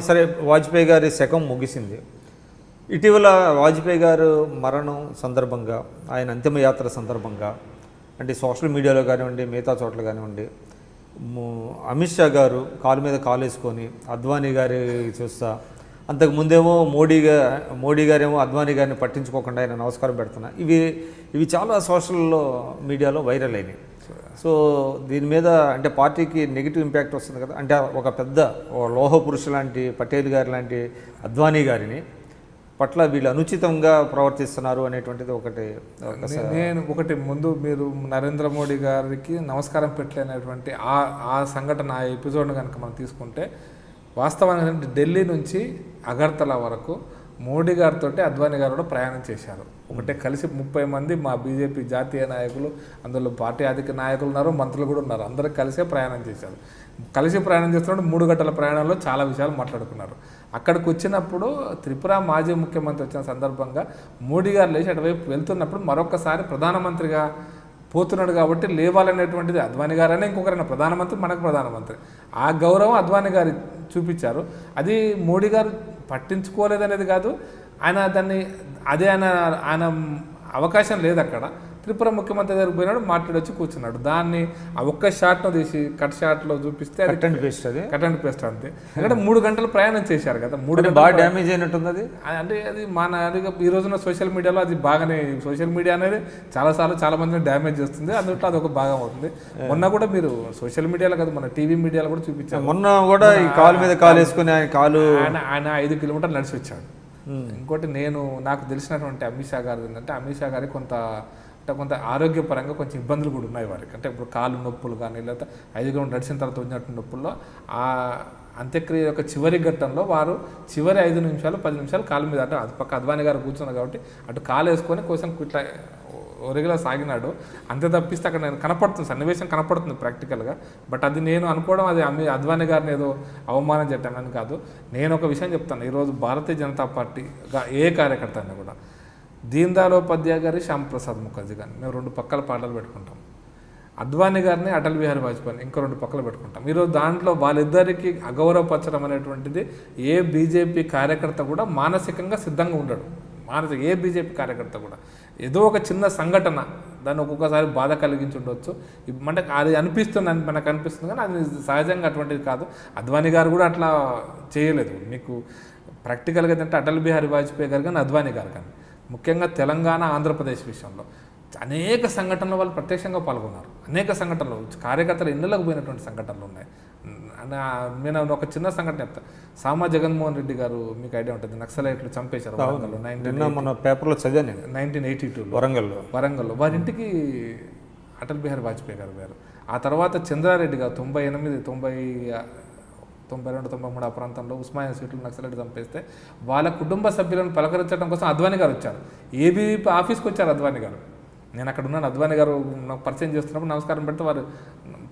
సరే వాజ్పేయి గారి శకం ముగిసింది. ఇటీవల వాజ్పేయి గారు మరణం సందర్భంగా, ఆయన అంతిమయాత్ర సందర్భంగా, అంటే సోషల్ మీడియాలో కానివ్వండి, మిగతా చోట్ల కానివ్వండి, అమిత్ షా గారు కాలు మీద కాలు వేసుకొని అద్వానీ గారి చూస్తా, అంతకుముందేమో మోడీ గారేమో అద్వానీ గారిని పట్టించుకోకుండా ఆయన నమస్కారం పెడుతున్నా, ఇవి చాలా సోషల్ మీడియాలో వైరల్ అయినాయి. సో దీని మీద అంటే పార్టీకి నెగిటివ్ ఇంపాక్ట్ వస్తుంది కదా. అంటే ఒక పెద్ద లోహ పురుషు లాంటి పటేల్ గారి లాంటి అద్వానీ గారిని పట్ల వీళ్ళు అనుచితంగా ప్రవర్తిస్తున్నారు అనేటువంటిది ఒకటి. నేను ఒకటి ముందు మీరు నరేంద్ర మోడీ గారికి నమస్కారం పెట్టలేనటువంటి ఆ సంఘటన, ఆ ఎపిసోడ్ను కనుక మనం తీసుకుంటే, వాస్తవానికి ఢిల్లీ నుంచి అగర్తలా వరకు మోడీ గారితో అద్వానీ గారు కూడా ప్రయాణం చేశారు. ఒకటే కలిసి 30 మంది మా బీజేపీ జాతీయ నాయకులు, అందులో పార్టీ అధిక నాయకులు ఉన్నారు, మంత్రులు కూడా ఉన్నారు, అందరూ కలిసే ప్రయాణం చేశారు. కలిసి ప్రయాణం చేస్తున్నప్పుడు 3 గంటల ప్రయాణంలో చాలా విషయాలు మాట్లాడుకున్నారు. అక్కడికి వచ్చినప్పుడు త్రిపుర మాజీ ముఖ్యమంత్రి వచ్చిన సందర్భంగా మోడీ గారు లేచి అటువైపు వెళ్తున్నప్పుడు మరొకసారి ప్రధానమంత్రిగా పోతున్నాడు కాబట్టి లేవాలనేటువంటిది అద్వానీ గారైనా ఇంకొకరైనా ప్రధానమంత్రి, మనకు ప్రధానమంత్రి, ఆ గౌరవం అద్వానీ గారు చూపించారు. అది మోడీ గారు పట్టించుకోలేదనేది కాదు, ఆయన దాన్ని అదే ఆయన అవకాశం లేదు. అక్కడ త్రిపుర ముఖ్యమంత్రి దగ్గరికి పోయినాడు, మాట్లాడొచ్చి కూర్చున్నాడు. దాన్ని ఆ ఒక్క షాట్ను తీసి కట్ షాట్లో చూపిస్తే అది కట్ అండ్ పేస్ట్ అంతే. ఎందుకంటే 3 గంటలు ప్రయాణం చేశారు కదా, 3 గంటలు బాగా డ్యామేజ్ అయినట్టుంది అది. అంటే అది ఈ రోజున సోషల్ మీడియాలో అది బాగానే, సోషల్ మీడియా అనేది చాలా మందిని డ్యామేజ్ చేస్తుంది, అందులో అది ఒక భాగం అవుతుంది. మొన్న కూడా మీరు సోషల్ మీడియాలో కదా, మన టీవీ మీడియాలో కూడా చూపించారు. మొన్న కూడా ఈ కాలు మీద కాలు వేసుకుని ఆయన 5 కిలోమీటర్లు నడిచి వచ్చాడు. ఇంకోటి నాకు తెలిసినటువంటి అమిత్ షా గారు ఏంటంటే, అమిత్ షా గారికి కొంత ఆరోగ్యపరంగా కొంచెం ఇబ్బందులు కూడా ఉన్నాయి వారికి. అంటే ఇప్పుడు కాలు నొప్పులు కానీ, లేకపోతే 5 కిలోమీటర్లు నడిచిన తర్వాత వచ్చినటువంటి నొప్పుల్లో ఆ అంత్యక్రియ యొక్క చివరి ఘట్టంలో వారు చివరి 5 నిమిషాలు 10 నిమిషాలు కాలు మీద, అంటే అది పక్క అద్వానీ గారు కూర్చున్నారు కాబట్టి అటు కాలు వేసుకొని కొంచెం ఇట్లా ఒరిగిలా సాగినాడు. అంతే తప్పిస్తే అక్కడ నేను కనపడుతుంది, సన్నివేశం కనపడుతుంది ప్రాక్టికల్గా. బట్ అది నేను అనుకోవడం అది అద్వానీ గారిని ఏదో అవమానం చేయటానని కాదు. నేను ఒక విషయం చెప్తాను. ఈరోజు భారతీయ జనతా పార్టీగా ఏ కార్యకర్త అయినా కూడా దీన్ దయాళ్ ఉపాధ్యాయ గారి, శ్యామ్ ప్రసాద్ ముఖర్జీ గారిని మేము 2 పక్కల పాటలు పెట్టుకుంటాం. అద్వానీ గారిని, అటల్ బిహారీ వాజ్పేయిని ఇంకో 2 పక్కలు పెట్టుకుంటాం. ఈరోజు దాంట్లో వాళ్ళిద్దరికి అగౌరవపరచడం అనేటువంటిది ఏ బీజేపీ కార్యకర్త కూడా మానసికంగా సిద్ధంగా ఉండడు. ఏ బీజేపీ కార్యకర్త కూడా ఏదో ఒక చిన్న సంఘటన దాన్ని ఒక్కొక్కసారి బాధ కలిగించి ఉండొచ్చు. అంటే అది మనకు అనిపిస్తుంది, కానీ అది సహజంగా అటువంటిది కాదు. అద్వానీ గారు కూడా అట్లా చేయలేదు. మీకు ప్రాక్టికల్గా ఏంటంటే అటల్ బిహారీ వాజ్పేయి గారు కానీ, అద్వానీ గారు కానీ, ముఖ్యంగా తెలంగాణ, ఆంధ్రప్రదేశ్ విషయంలో అనేక సంఘటనలు వాళ్ళు ప్రత్యక్షంగా పాల్గొన్నారు. అనేక సంఘటనలు, కార్యకర్తలు ఇళ్ళకు పోయినటువంటి సంఘటనలు ఉన్నాయి. నేను ఒక చిన్న సంఘటన చెప్తాను. సామా జగన్మోహన్ రెడ్డి గారు, మీకు ఐడియా ఉంటుంది, నక్సలైట్లు చంపేశారు వరంగల్లో. మన పేపర్లో చదివాను 1982 వరంగల్లో. వారింటికి అటల్ బిహారీ వాజ్పేయి గారు వేరు. ఆ తర్వాత చంద్రారెడ్డి గారు 98, 92, 93 ఆ ప్రాంతంలో ఉస్మానియా సీట్లు నక్సలైట్ చంపేస్తే వాళ్ళ కుటుంబ సభ్యులను పలకరించడం కోసం అద్వానీ గారు వచ్చారు. ఏబీవీపీ ఆఫీస్కి వచ్చారు అద్వానీ గారు. నేను అక్కడ ఉన్నాను. అద్వానీ గారు నాకు పరిచయం చేస్తున్నప్పుడు నమస్కారం పెడితే వారు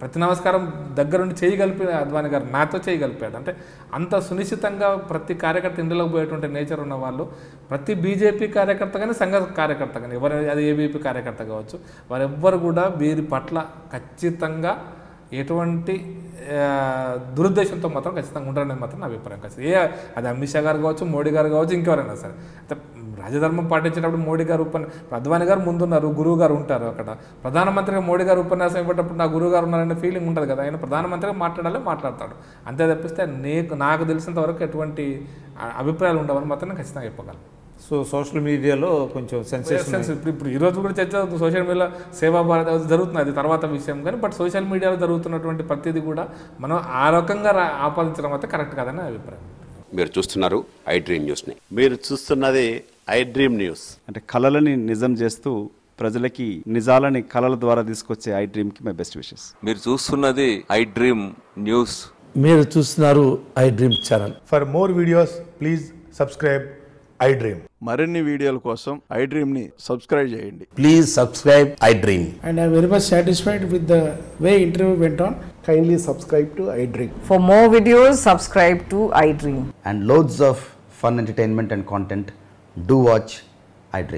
ప్రతి నమస్కారం దగ్గరుండి చేయగలిపి అద్వానీ గారు నాతో చేయగలిపాడు. అంటే అంత సునిశ్చితంగా ప్రతి కార్యకర్త ఇండిలోకి పోయేటువంటి నేచర్ ఉన్న వాళ్ళు, ప్రతి బీజేపీ కార్యకర్త కానీ, సంఘ కార్యకర్త కానీ, అది ఏబీపీ కార్యకర్త కావచ్చు, వారెవ్వరు కూడా వీరి పట్ల ఖచ్చితంగా ఎటువంటి దురుద్దేశంతో మాత్రం ఖచ్చితంగా ఉంటారనేది మాత్రం నా అభిప్రాయం. ఖచ్చితంగా అది అమిత్ షా గారు కావచ్చు, మోడీ గారు కావచ్చు, ఇంకెవరైనా సరే. అంటే రాజధర్మం పాటించేటప్పుడు మోడీ గారు అద్వానీ గారు ముందున్నారు, గురువు గారు ఉంటారు. అక్కడ ప్రధానమంత్రిగా మోడీ గారు ఉపన్యాసం ఇవ్వేటప్పుడు నా గురువు గారు ఉన్నారనే ఫీలింగ్ ఉంటుంది కదా. ఆయన ప్రధానమంత్రిగా మాట్లాడతాడు. అంతే తప్పిస్తే నాకు తెలిసినంత వరకు ఎటువంటి అభిప్రాయాలు ఉండవని మాత్రం ఖచ్చితంగా చెప్పగలను. సో సోషల్ మీడియాలో కొంచెం సెన్సేషన్ ఇప్పుడు ఈరోజు కూడా చర్చ సోషల్ మీడియాలో సేవా భారత్ జరుగుతుంది, అది తర్వాత విషయం. కానీ బట్ సోషల్ మీడియాలో జరుగుతున్నటువంటి ప్రతిదీ కూడా మనం ఆ రకంగా ఆపాదించడం అయితే కరెక్ట్ కాదని అభిప్రాయం. మీరు చూస్తున్నారు ఐ డ్రీమ్ న్యూస్ని. మీరు చూస్తున్నది ఐ డ్రీమ్ న్యూస్. అంటే కళలని నిజం చేస్తూ ప్రజలకి నిజాలని కళల ద్వారా తీసుకొచ్చే ఐ డ్రీమ్కి మై బెస్ట్ విషెస్. మీరు చూస్తున్నది ఐ డ్రీమ్ న్యూస్. మీరు చూస్తున్నారు I dream channel. For more videos please subscribe I dream. మరిన్ని వీడియోల కోసం ఐ డ్రీమ్ ని సబ్స్క్రైబ్ చేయండి. Please subscribe I dream. And I am very much satisfied with the way interview went on. Kindly subscribe to I Dream. For more videos, subscribe to I Dream. And loads of fun entertainment and content. Do watch I Dream.